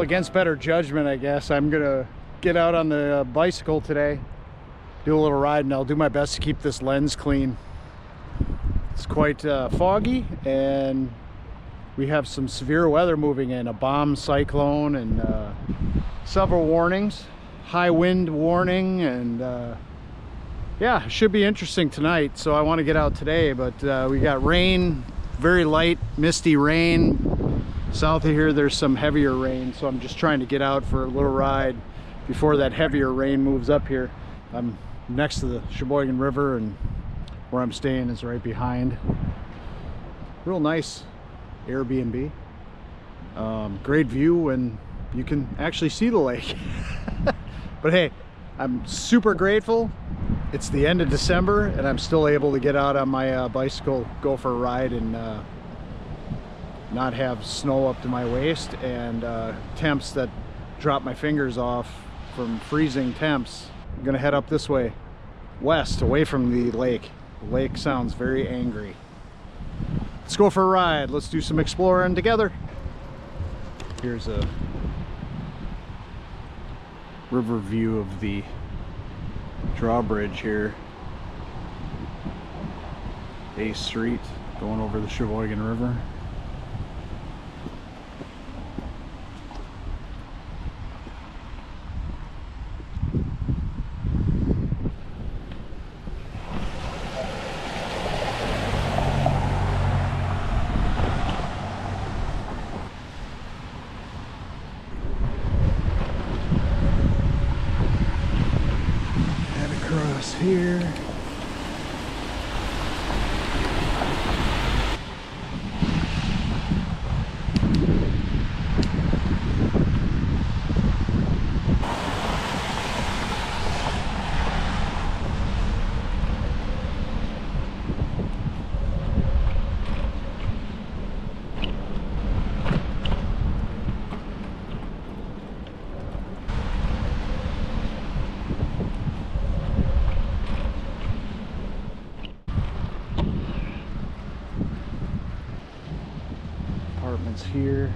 against better judgment, I guess, I'm gonna get out on the bicycle today, do a little ride, and I'll do my best to keep this lens clean. It's quite foggy, and we have some severe weather moving in, a bomb cyclone and several warnings, high wind warning, and yeah, it should be interesting tonight. So I want to get out today, but we got rain, very light misty rain. South of here there's some heavier rain, so I'm just trying to get out for a little ride before that heavier rain moves up here. I'm next to the Sheboygan River, and where I'm staying is right behind. Real nice Airbnb. Great view, and you can actually see the lake. But hey, I'm super grateful. It's the end of December, and I'm still able to get out on my bicycle, go for a ride, and not have snow up to my waist, and temps that drop my fingers off from freezing temps. I'm gonna head up this way, west, away from the lake. The lake sounds very angry. Let's go for a ride. Let's do some exploring together. Here's a river view of the drawbridge here. A Street going over the Sheboygan River. Here. Apartments here.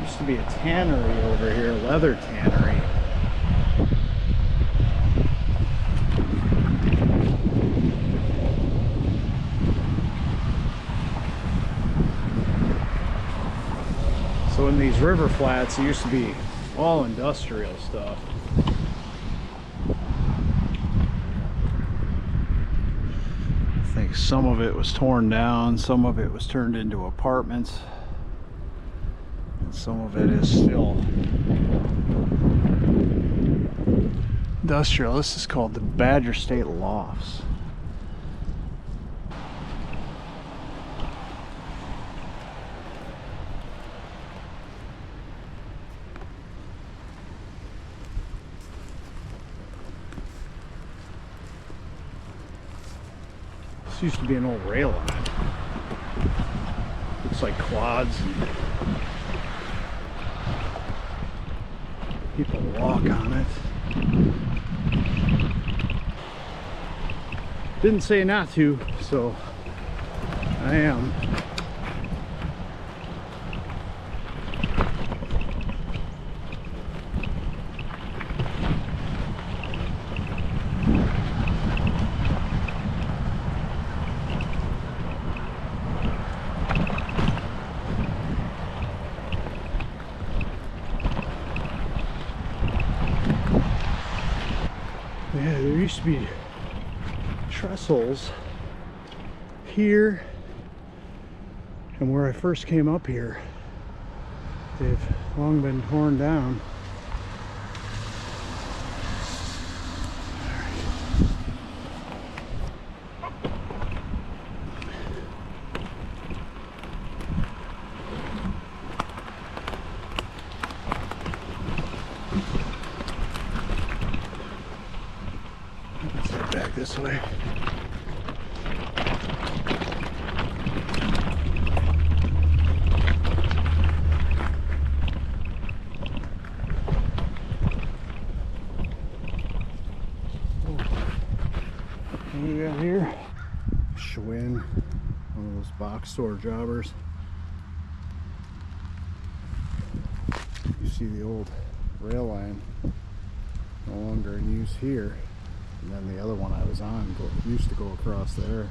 Used to be a tannery over here, a leather tannery. So in these river flats, it used to be all industrial stuff. I think some of it was torn down, some of it was turned into apartments, and some of it is still industrial. This is called the Badger State Lofts. This used to be an old rail line. Looks like quads. People walk on it. Didn't say not to, so I am. Yeah, there used to be trestles here, and where I first came up here, they've long been torn down. Let's head back this way. What do we got here? in one of those box store jobbers. You see the old rail line no longer in use here, and then the other one I was on used to go across there.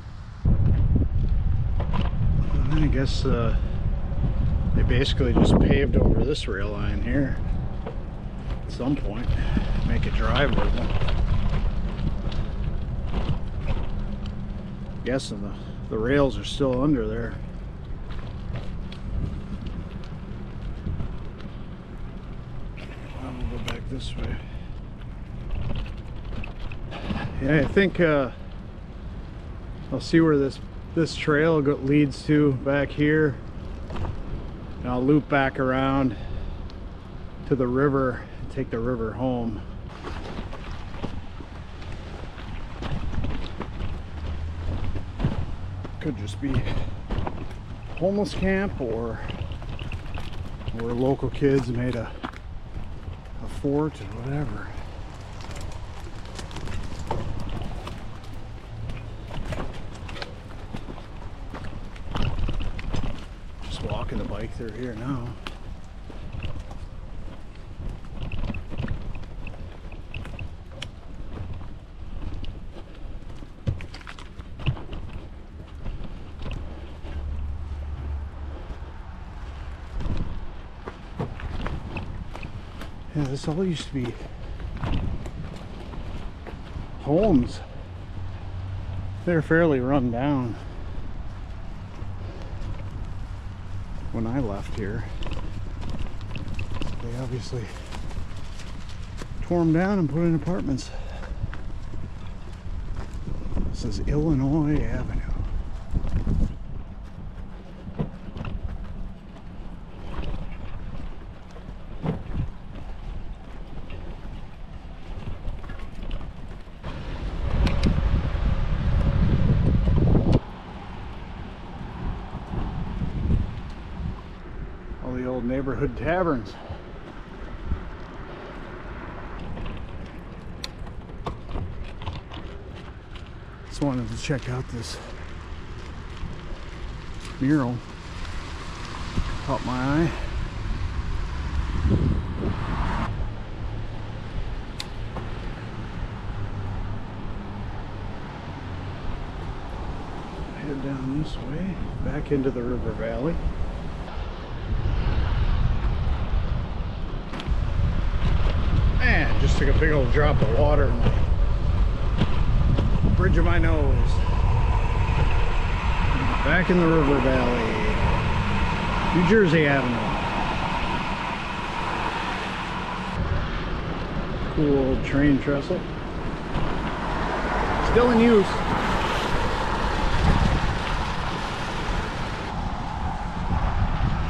And then I guess they basically just paved over this rail line here at some point, make it drivable. Guessing the rails are still under there. I'm gonna go back this way. Yeah, I think I'll see where this trail leads to back here, and I'll loop back around to the river and take the river home. Could just be homeless camp, or local kids made a fort or whatever. Just walking the bike through here now. Yeah, this all used to be homes. They're fairly run down when I left here. They obviously tore them down and put in apartments. This is Illinois Avenue. Neighborhood taverns. Just wanted to check out this mural. Caught my eye. Head down this way, back into the river valley. Man, just took a big old drop of water in the bridge of my nose. Back in the river valley. New Jersey Avenue. Cool old train trestle. Still in use.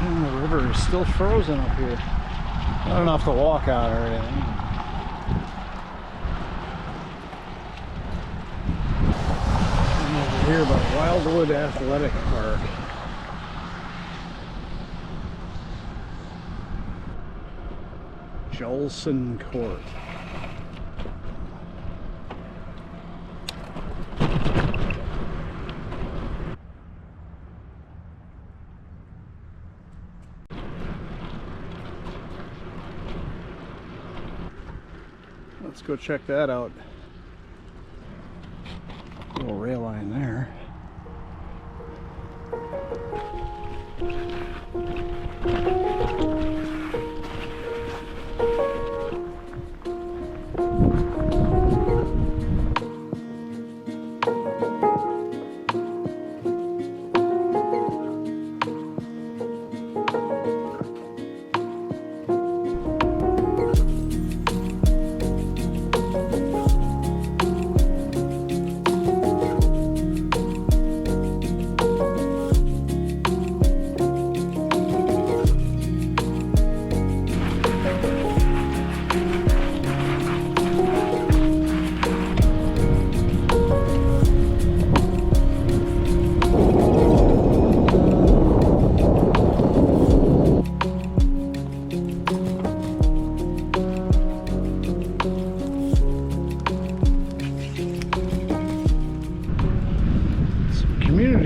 And the river is still frozen up here. Not enough to walk out or anything. I'm over here by Wildwood Athletic Park. Jolson Court. Let's go check that out. Little rail line there.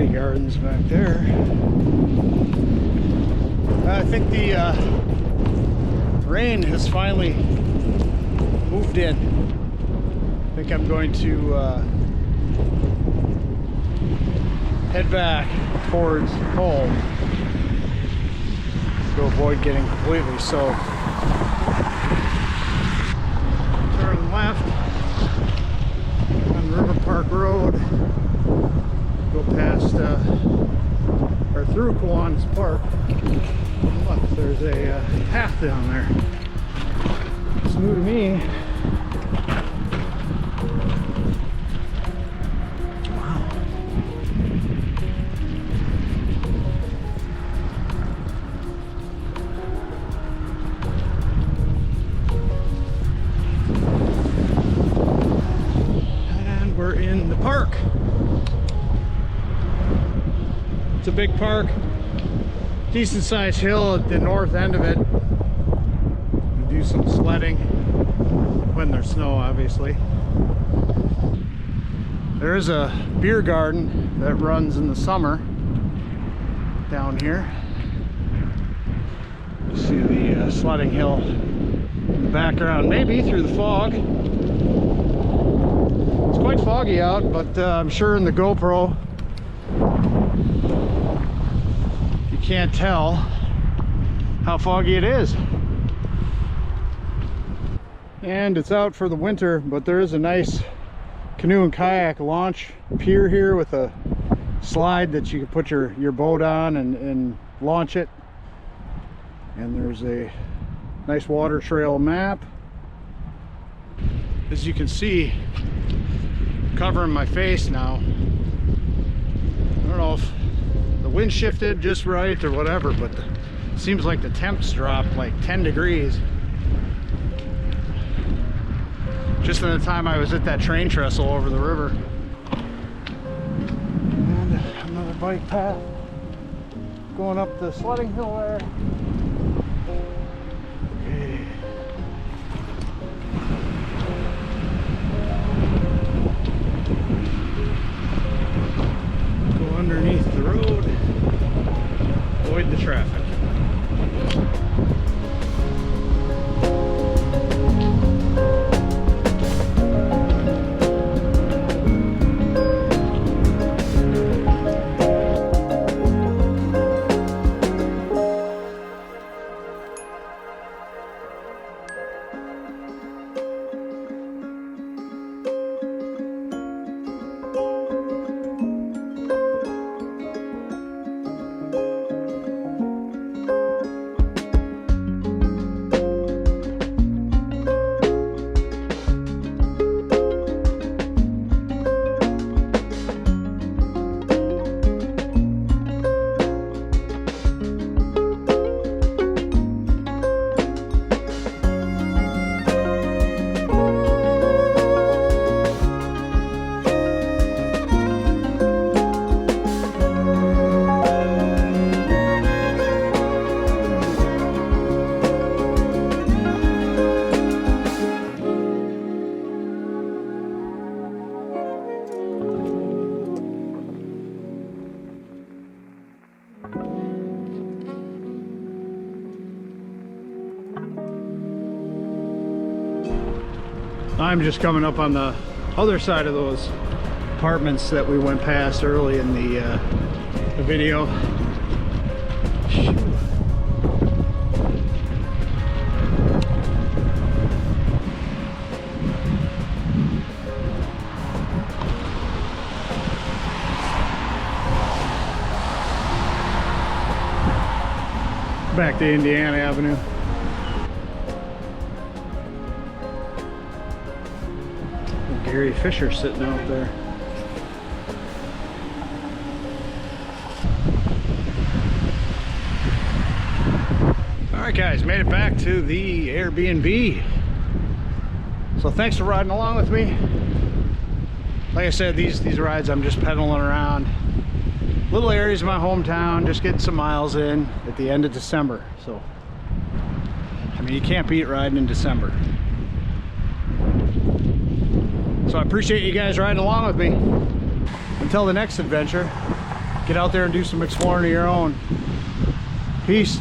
already gardens back there. I think the rain has finally moved in. I think I'm going to head back towards home to avoid getting completely soaked. Turn left on River Park Road, go past or through Kiwanis Park. Look, there's a path down there. It's new to me. Wow. And we're in the park. It's a big park. Decent sized hill at the north end of it. We do some sledding when there's snow, obviously. There's a beer garden that runs in the summer down here. You see the sledding hill in the background, maybe through the fog. It's quite foggy out, but I'm sure in the GoPro can't tell how foggy it is. And it's out for the winter, but there is a nice canoe and kayak launch pier here with a slide that you can put your boat on and launch it. And there's a nice water trail map. As you can see, I'm covering my face now. I don't know if the wind shifted just right or whatever, but it seems like the temps dropped like 10 degrees just in the time I was at that train trestle over the river. And another bike path going up the sledding hill there. Okay. Go underneath the road, avoid the traffic. I'm just coming up on the other side of those apartments that we went past early in the video. Back to Indiana Avenue. Gary Fisher sitting out there. Alright guys, made it back to the Airbnb. So thanks for riding along with me. Like I said, these rides I'm just pedaling around little areas of my hometown, just getting some miles in at the end of December. So I mean, you can't beat riding in December. So I appreciate you guys riding along with me. Until the next adventure, get out there and do some exploring of your own. Peace.